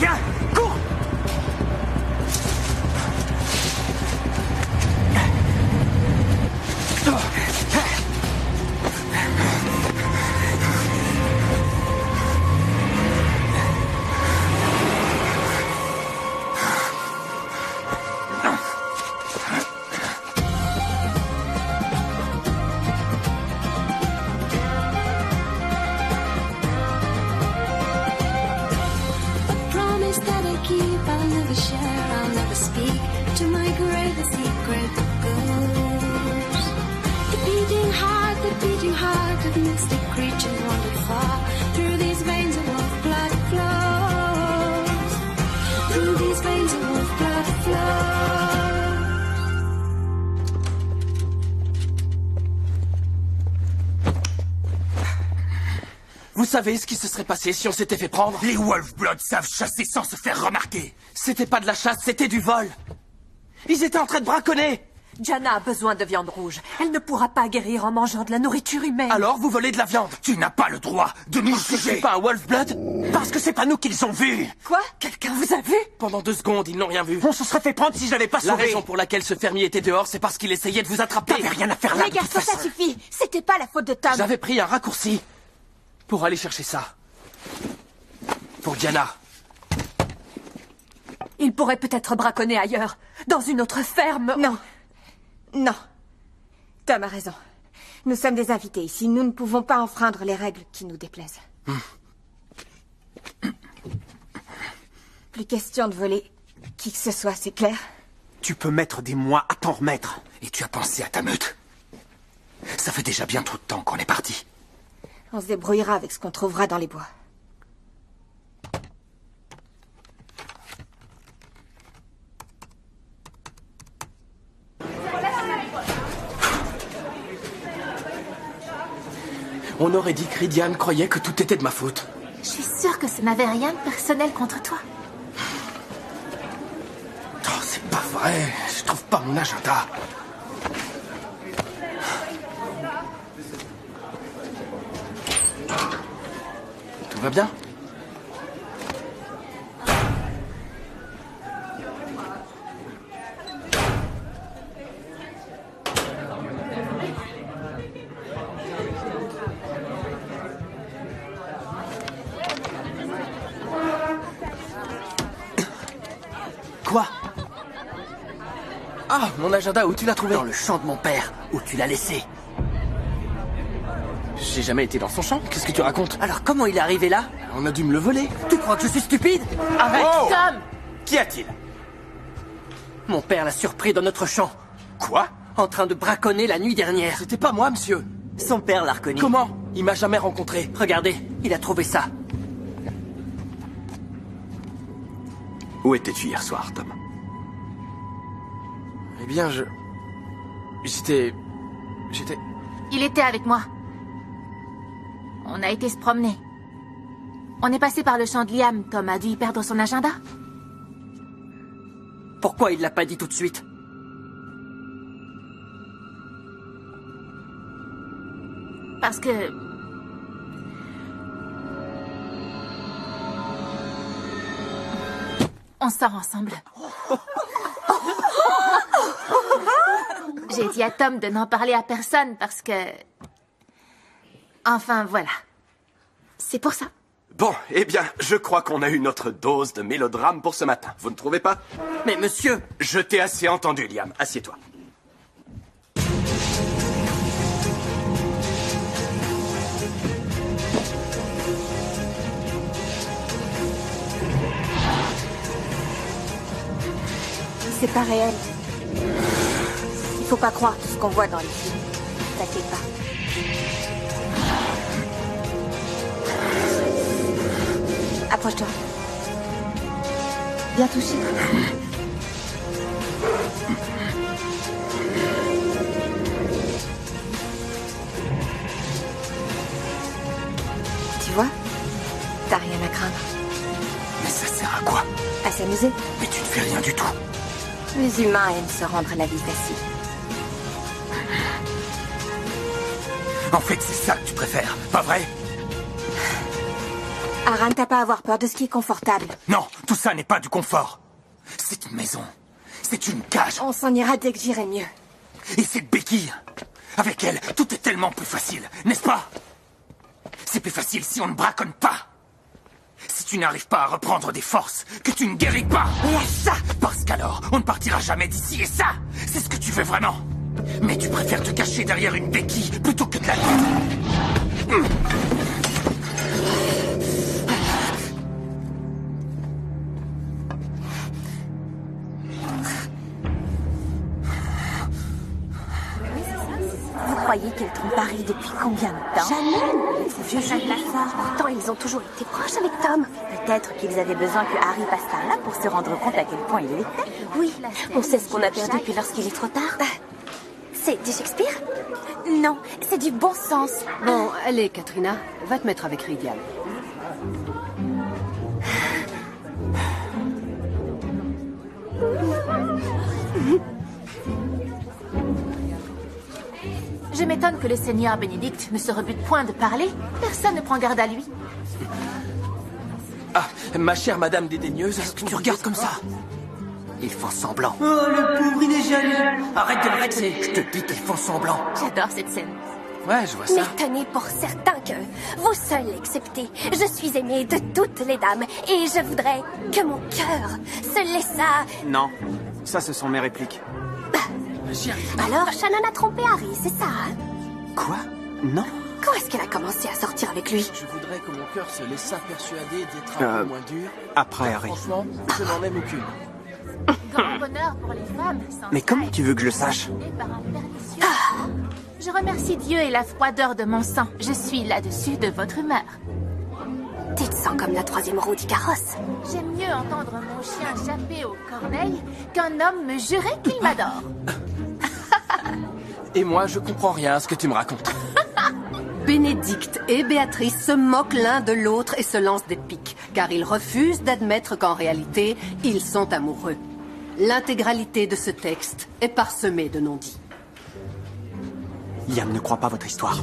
Viens, cours! Promise that I keep, I'll never share, I'll never speak to my greatest secret goes. The beating heart of mystic creatures wandered far. Through these veins of wolf blood flows. Through these veins of wolf blood flows. Vous savez ce qui se serait passé si on s'était fait prendre? Les Wolfbloods savent chasser sans se faire remarquer. C'était pas de la chasse, c'était du vol. Ils étaient en train de braconner. Jana a besoin de viande rouge. Elle ne pourra pas guérir en mangeant de la nourriture humaine. Alors vous volez de la viande? Tu n'as pas le droit de nous Je juger. suis pas un Wolfblood? Parce que c'est pas nous qui les ont vus. Quoi? Quelqu'un vous a vu? Pendant 2 secondes, ils n'ont rien vu. On se serait fait prendre si j'avais pas La sauvé. raison pour laquelle ce fermier était dehors, c'est parce qu'il essayait de vous attraper. T'avais rien à faire là. Les de toute garçons, ça façon. suffit. C'était pas la faute de Tom. J'avais pris un raccourci pour aller chercher ça. Pour Diana. Il pourrait peut-être braconner ailleurs, dans une autre ferme. Non. Non. Tom a raison. Nous sommes des invités ici. Nous ne pouvons pas enfreindre les règles qui nous déplaisent. Plus question de voler qui que ce soit, c'est clair? Tu peux mettre des mois à t'en remettre. Et tu as pensé à ta meute. Ça fait déjà bien trop de temps qu'on est parti. On se débrouillera avec ce qu'on trouvera dans les bois. On aurait dit que Rydian croyait que tout était de ma faute. Je suis sûre que ça n'avait rien de personnel contre toi. Oh, c'est pas vrai. Je trouve pas mon agenda. Tout va bien? Quoi? Ah, mon agenda, où tu l'as trouvé? Dans le champ de mon père, où tu l'as laissé. J'ai jamais été dans son champ. Qu'est-ce que tu racontes? Alors comment il est arrivé là? On a dû me le voler. Tu crois que je suis stupide? Arrête! Oh! Tom! Qu'y a-t-il? Mon père l'a surpris dans notre champ, Quoi? en train de braconner la nuit dernière. C'était pas moi, monsieur. Son père l'a reconnu. Comment? Il m'a jamais rencontré. Regardez, il a trouvé ça. Où étais-tu hier soir, Tom? Eh bien, J'étais... Il était avec moi. On a été se promener. On est passé par le champ de Liam. Tom a dû y perdre son agenda. Pourquoi il l'a pas dit tout de suite? Parce que... On sort ensemble. J'ai dit à Tom de n'en parler à personne parce que... Enfin, voilà. C'est pour ça. Bon, eh bien, je crois qu'on a eu notre dose de mélodrame pour ce matin. Vous ne trouvez pas? Mais monsieur, Je t'ai assez entendu, Liam. Assieds-toi. C'est pas réel. Il faut pas croire tout ce qu'on voit dans les films. T'inquiète pas. Approche-toi. Viens toucher. Tu vois? T'as rien à craindre. Mais ça sert à quoi? À s'amuser. Mais tu ne fais rien du tout. Les humains aiment se rendre la vie facile. En fait, c'est ça que tu préfères, pas vrai? Aran, t'as pas à avoir peur de ce qui est confortable. Non, tout ça n'est pas du confort. C'est une maison. C'est une cage. On s'en ira dès que j'irai mieux. Et cette béquille, avec elle, tout est tellement plus facile, n'est-ce pas? C'est plus facile si on ne braconne pas. Si tu n'arrives pas à reprendre des forces, que tu ne guéris pas. Et ça! Parce qu'alors, on ne partira jamais d'ici, et ça, c'est ce que tu veux vraiment. Mais tu préfères te cacher derrière une béquille plutôt que de la lutte. Vous croyez qu'elle trompe Harry depuis combien de temps? Jamais! Ces vieux jeux de la Pourtant, ils ont toujours été proches avec Tom. Peut-être qu'ils avaient besoin que Harry passe par là pour se rendre compte à quel point il l'était. Oui, on sait ce qu'on a perdu puis lorsqu'il est trop tard. C'est du Shakespeare? Non, c'est du bon sens. Bon, allez, Katrina, va te mettre avec Rydian. Je m'étonne que le seigneur Bénédicte ne se rebute point de parler. Personne ne prend garde à lui. Ah, ma chère madame dédaigneuse, tu regardes comme ça. Ils font semblant. Oh, le pauvre, il est jaloux. Arrête de le vexer. Je te dis qu'ils font semblant. J'adore cette scène. Ouais, je vois Mais ça. tenez pour certain que, vous seul excepté, je suis aimée de toutes les dames et je voudrais que mon cœur se laissât... Non, ça ce sont mes répliques. Alors, Shannon a trompé Harry, c'est ça, hein? Quoi? Non. Quand est-ce qu'elle a commencé à sortir avec lui? Je voudrais que mon cœur se laissât persuader d'être un peu moins dur. Après Harry. Franchement, je n'en aime aucune. Grand bonheur pour les femmes. Mais comment tu veux que je le sache? Par un pernicieux. Je remercie Dieu et la froideur de mon sang. Je suis là-dessus de votre humeur. Tu te sens comme la troisième roue du carrosse. J'aime mieux entendre mon chien japper aux corneilles qu'un homme me jurer qu'il m'adore. Et moi, je comprends rien à ce que tu me racontes. Bénédicte et Béatrice se moquent l'un de l'autre et se lancent des piques, car ils refusent d'admettre qu'en réalité, ils sont amoureux. L'intégralité de ce texte est parsemée de non-dits. Liam ne croit pas votre histoire.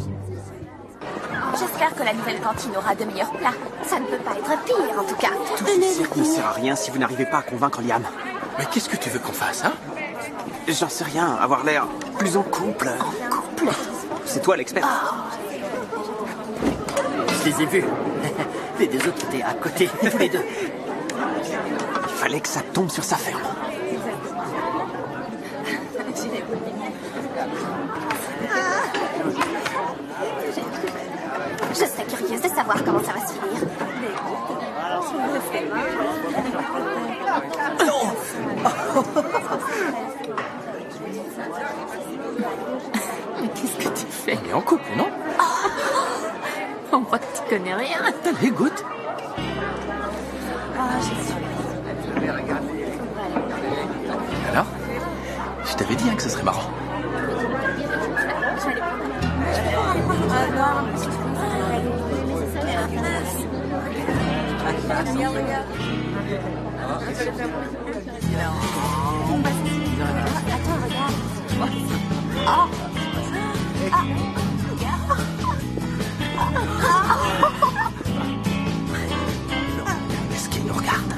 J'espère que la nouvelle cantine aura de meilleurs plats. Ça ne peut pas être pire, en tout cas. Tout ce cirque ne sert à rien si vous n'arrivez pas à convaincre Liam. Mais qu'est-ce que tu veux qu'on fasse, hein? J'en sais rien, avoir l'air plus en couple. En couple? C'est toi l'expert. Je les ai vus. Les deux autres étaient à côté, tous les deux. Il fallait que ça tombe sur sa ferme. Je serais curieuse de savoir comment ça va se finir. Mais qu'est-ce que tu fais? On est en couple, non? On voit que tu connais rien. Allez, goûte. Alors? Je t'avais dit hein, que ce serait marrant. Attends, regarde. Est-ce qu'il nous regarde?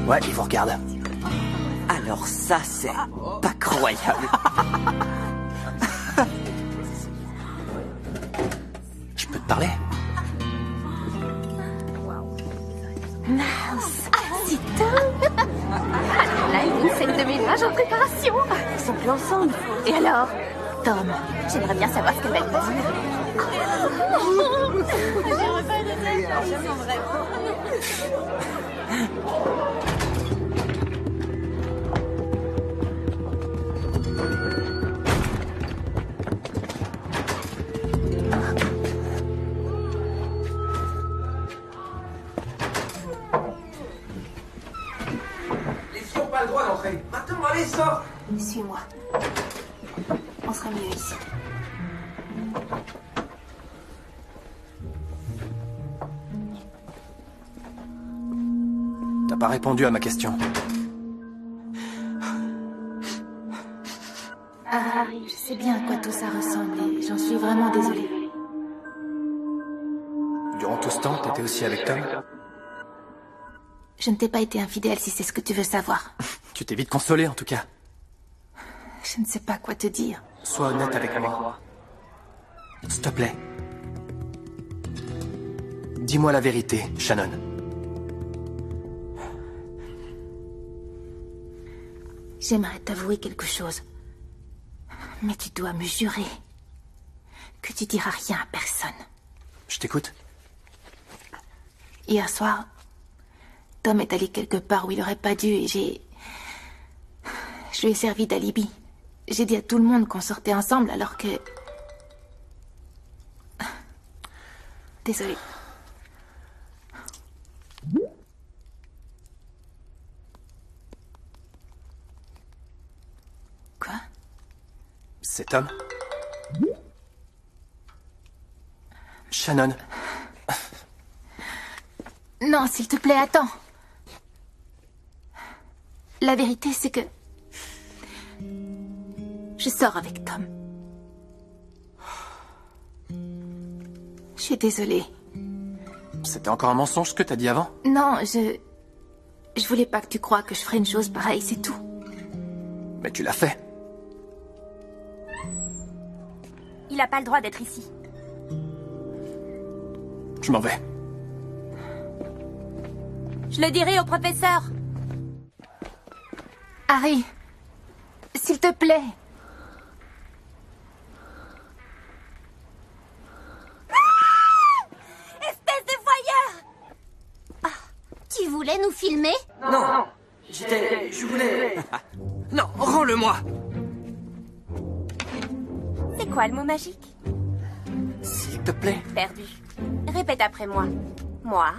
Ouais, il vous regarde. Alors ça, c'est pas croyable. Je peux te parler? Mince. Dis donc. Alors là, il y a une scène de ménage en préparation. Ils sont plus ensemble. Et alors? Tom, j'aimerais bien savoir ce qu'elle va lui dire. Les filles n'ont pas le droit d'entrer. Maintenant, allez, sors! Suis-moi. On sera mieux ici. T'as pas répondu à ma question. Ah, je sais bien à quoi tout ça ressemble et j'en suis vraiment désolée. Durant tout ce temps, t'étais aussi avec Tom? Je ne t'ai pas été infidèle si c'est ce que tu veux savoir. Tu t'es vite consolé, en tout cas. Je ne sais pas quoi te dire. Sois honnête avec moi. S'il te plaît. Dis-moi la vérité, Shannon. J'aimerais t'avouer quelque chose. Mais tu dois me jurer que tu diras rien à personne. Je t'écoute. Hier soir, Tom est allé quelque part où il aurait pas dû et je lui ai servi d'alibi. J'ai dit à tout le monde qu'on sortait ensemble alors que... Désolée. Quoi? C'est Tom? Shannon. Non, s'il te plaît, attends. La vérité, c'est que... je sors avec Tom. Je suis désolée. C'était encore un mensonge ce que t'as dit avant? Non, je voulais pas que tu crois que je ferais une chose pareille, c'est tout. Mais tu l'as fait. Il a pas le droit d'être ici. Je m'en vais. Je le dirai au professeur. Harry, s'il te plaît. Espèce de voyeur! Tu voulais nous filmer? Non, je voulais... Non, rends-le-moi. C'est quoi le mot magique? S'il te plaît. Perdu. Répète après moi. Moi,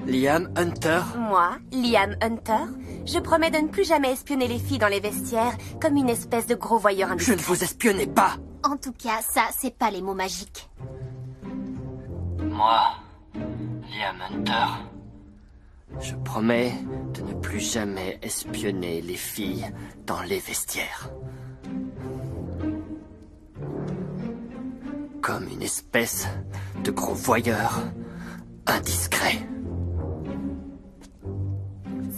Liam Hunter. moi, Liam Hunter, je promets de ne plus jamais espionner les filles dans les vestiaires comme une espèce de gros voyeur Je indiscret. ne vous espionnais pas. En tout cas, ça, c'est pas les mots magiques. Moi, Liam Hunter, je promets de ne plus jamais espionner les filles dans les vestiaires. Comme une espèce de gros voyeur indiscret.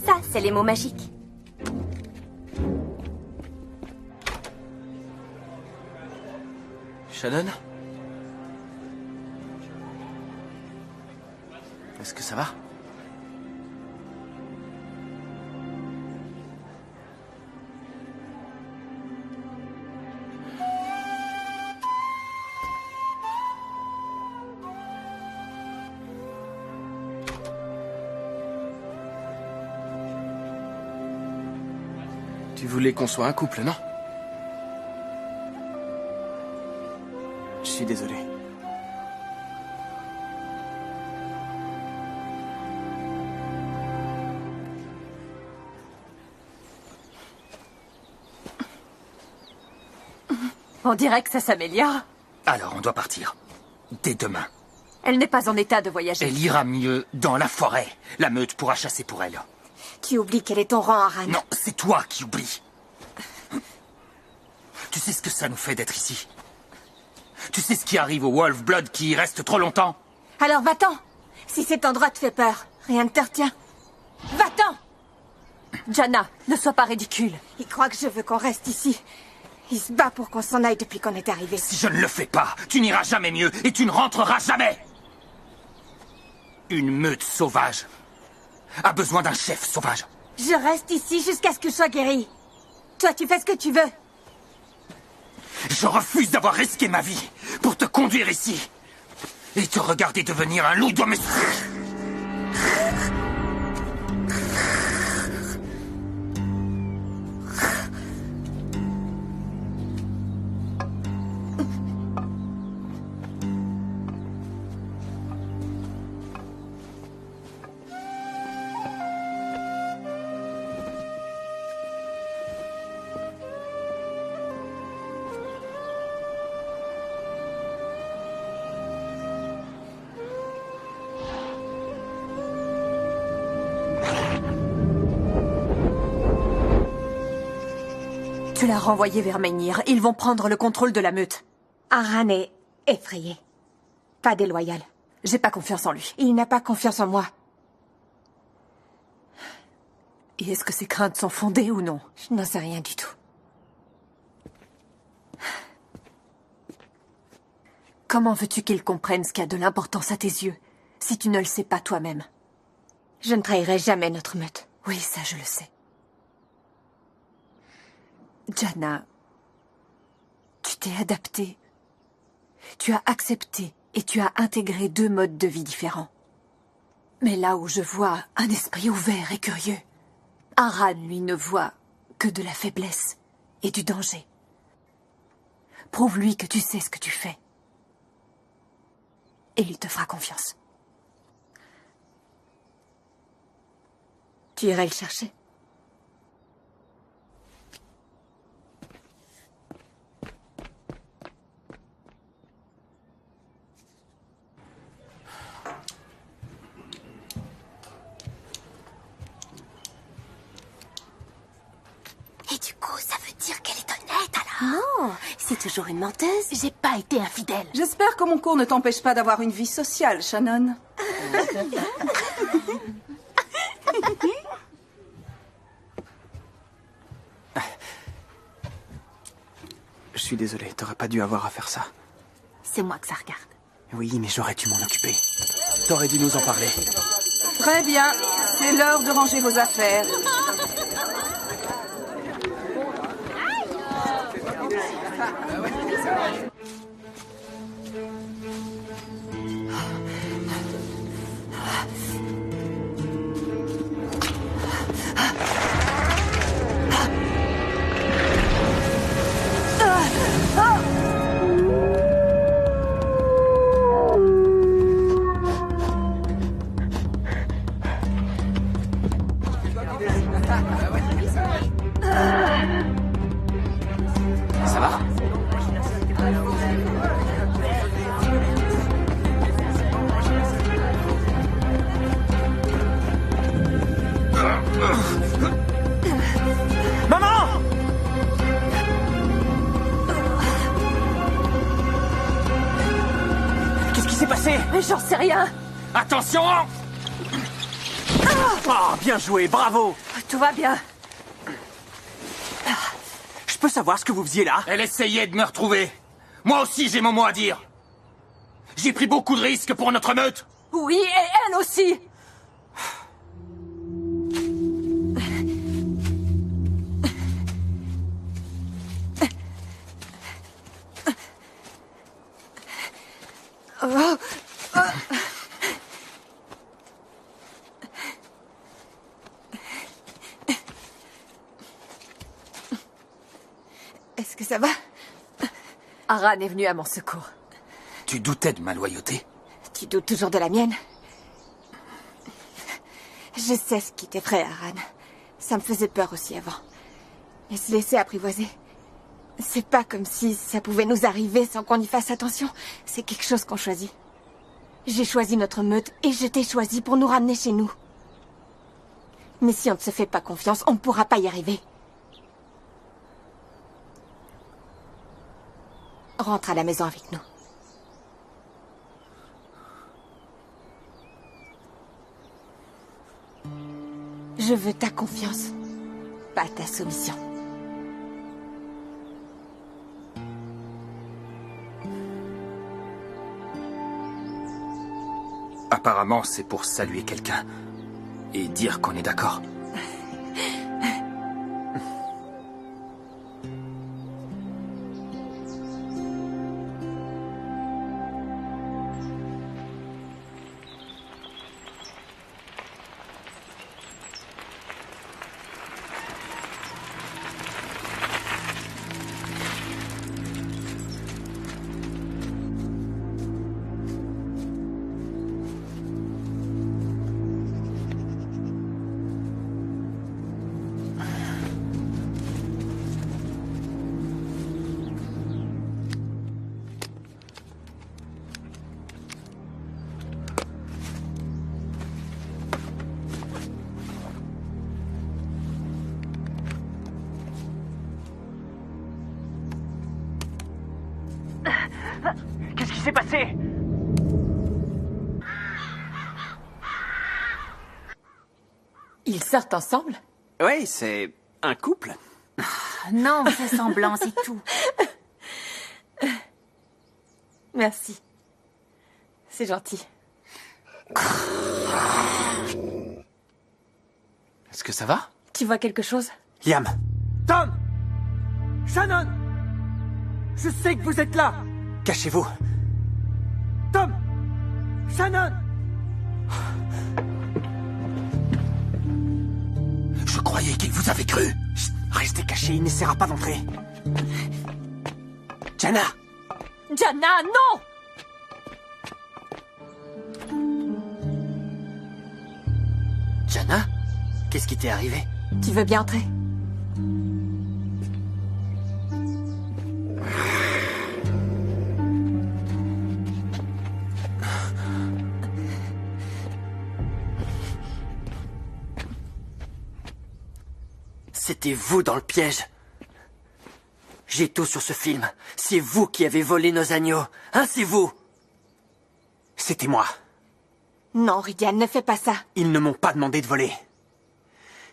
Ça, c'est les mots magiques. Shannon? Est-ce que ça va? Tu voulais qu'on soit un couple, non? Je suis désolé. On dirait que ça s'améliore. Alors, on doit partir. Dès demain. Elle n'est pas en état de voyager. Elle ira mieux dans la forêt. La meute pourra chasser pour elle. Tu oublies quel est ton rang, Aran. Non, c'est toi qui oublies. Tu sais ce que ça nous fait d'être ici? Tu sais ce qui arrive aux Wolf-Blood qui y restent trop longtemps? Alors va-t'en. Si cet endroit te fait peur, rien ne te retient. Va-t'en. Jana, ne sois pas ridicule. Il croit que je veux qu'on reste ici. Il se bat pour qu'on s'en aille depuis qu'on est arrivé. Si je ne le fais pas, tu n'iras jamais mieux et tu ne rentreras jamais. Une meute sauvage a besoin d'un chef sauvage. Je reste ici jusqu'à ce que je sois guéri. Toi, tu fais ce que tu veux. Je refuse d'avoir risqué ma vie pour te conduire ici et te regarder devenir un loup domestique. Tu l'as renvoyé vers Menhir. Ils vont prendre le contrôle de la meute. Aran est effrayé. Pas déloyal. J'ai pas confiance en lui. Il n'a pas confiance en moi. Et est-ce que ces craintes sont fondées ou non? Je n'en sais rien du tout. Comment veux-tu qu'ils comprennent ce qui a de l'importance à tes yeux, si tu ne le sais pas toi-même? Je ne trahirai jamais notre meute. Oui, ça je le sais. Jana, tu t'es adaptée. Tu as accepté et tu as intégré 2 modes de vie différents. Mais là où je vois un esprit ouvert et curieux, Aran, lui, ne voit que de la faiblesse et du danger. Prouve-lui que tu sais ce que tu fais. Et il te fera confiance. Tu irais le chercher? Et du coup, ça veut dire qu'elle est honnête alors? Non, c'est toujours une menteuse. J'ai pas été infidèle. J'espère que mon cours ne t'empêche pas d'avoir une vie sociale, Shannon. Je suis désolé, t'aurais pas dû avoir à faire ça. C'est moi que ça regarde. Oui, mais j'aurais dû m'en occuper. T'aurais dû nous en parler. Très bien, c'est l'heure de ranger vos affaires. Ça va? Maman! Qu'est-ce qui s'est passé? Mais j'en sais rien. Attention! Oh, bien joué, bravo! Tout va bien. Je peux savoir ce que vous faisiez là? Elle essayait de me retrouver. Moi aussi, j'ai mon mot à dire. J'ai pris beaucoup de risques pour notre meute. Oui, et elle aussi. Est-ce que ça va? Aran est venu à mon secours. Tu doutais de ma loyauté? Tu doutes toujours de la mienne? Je sais ce qui t'effraie, Aran. Ça me faisait peur aussi avant. Mais se laisser apprivoiser, c'est pas comme si ça pouvait nous arriver sans qu'on y fasse attention. C'est quelque chose qu'on choisit. J'ai choisi notre meute et je t'ai choisi pour nous ramener chez nous. Mais si on ne se fait pas confiance, on ne pourra pas y arriver. Rentre à la maison avec nous. Je veux ta confiance, pas ta soumission. Apparemment, c'est pour saluer quelqu'un et dire qu'on est d'accord. Qu'est-ce qui s'est passé? Ils sortent ensemble? Oui, c'est un couple. Non, on fait semblant, c'est tout. Merci. C'est gentil. Est-ce que ça va? Tu vois quelque chose? Liam. Tom! Shannon! Je sais que vous êtes là! Cachez-vous. Tom! Shannon! Je croyais qu'il vous avait cru. Chut, restez cachés, il n'essaiera pas d'entrer. Jana! Jana, non! Jana? Qu'est-ce qui t'est arrivé? Tu veux bien entrer? C'était vous dans le piège. J'ai tout sur ce film. C'est vous qui avez volé nos agneaux. Hein, c'est vous? C'était moi. Non, Rydian, ne fais pas ça. Ils ne m'ont pas demandé de voler.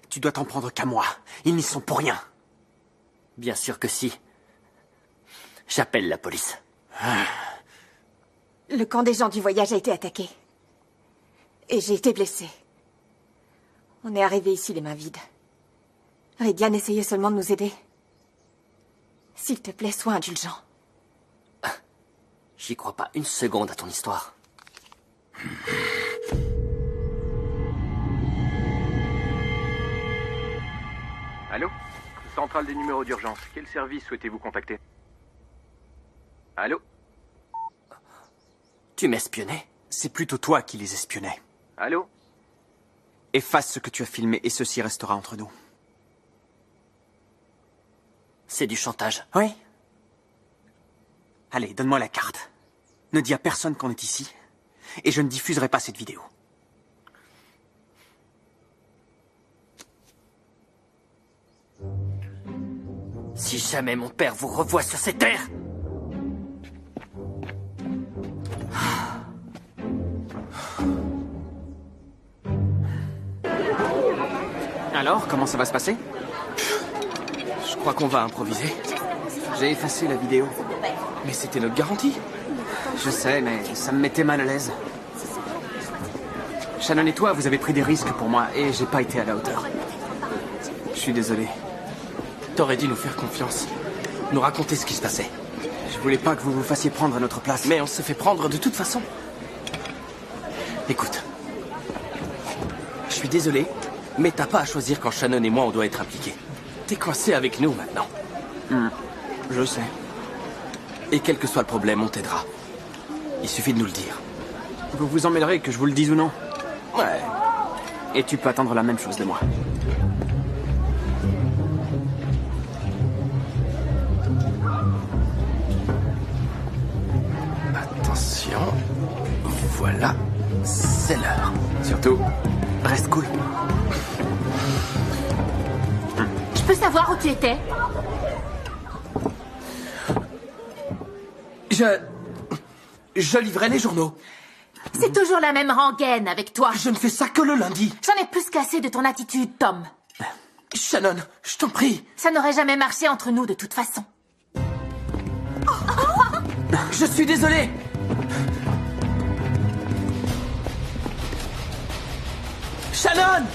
Tu dois t'en prendre qu'à moi. Ils n'y sont pour rien. Bien sûr que si. J'appelle la police. Le camp des gens du voyage a été attaqué. Et j'ai été blessée. On est arrivé ici les mains vides. Rydian essayait seulement de nous aider. S'il te plaît, sois indulgent. J'y crois pas une seconde à ton histoire. Allô? Centrale des numéros d'urgence. Quel service souhaitez-vous contacter? Allô? Tu m'espionnais? C'est plutôt toi qui les espionnais. Allô? Efface ce que tu as filmé et ceci restera entre nous. C'est du chantage. Oui. Allez, donne-moi la carte. Ne dis à personne qu'on est ici. Et je ne diffuserai pas cette vidéo. Si jamais mon père vous revoit sur ces terres... Alors, comment ça va se passer? Je crois qu'on va improviser. J'ai effacé la vidéo. Mais c'était notre garantie. Je sais, mais ça me mettait mal à l'aise. Shannon et toi, vous avez pris des risques pour moi et j'ai pas été à la hauteur. Je suis désolé. T'aurais dû nous faire confiance. Nous raconter ce qui se passait. Je voulais pas que vous vous fassiez prendre à notre place. Mais on s'est fait prendre de toute façon. Écoute. Je suis désolé, mais t'as pas à choisir quand Shannon et moi on doit être impliqués. T'es coincé avec nous maintenant. Je sais. Et quel que soit le problème, on t'aidera. Il suffit de nous le dire. Vous vous emmêlerez que je vous le dise ou non. Ouais. Et tu peux attendre la même chose de moi. Attention. Voilà. C'est l'heure. Surtout, reste cool. Je peux savoir où tu étais? Je livrais les journaux. C'est toujours la même rengaine avec toi. Je ne fais ça que le lundi. J'en ai plus qu'assez de ton attitude, Tom. Shannon, je t'en prie. Ça n'aurait jamais marché entre nous de toute façon. Je suis désolé. Shannon!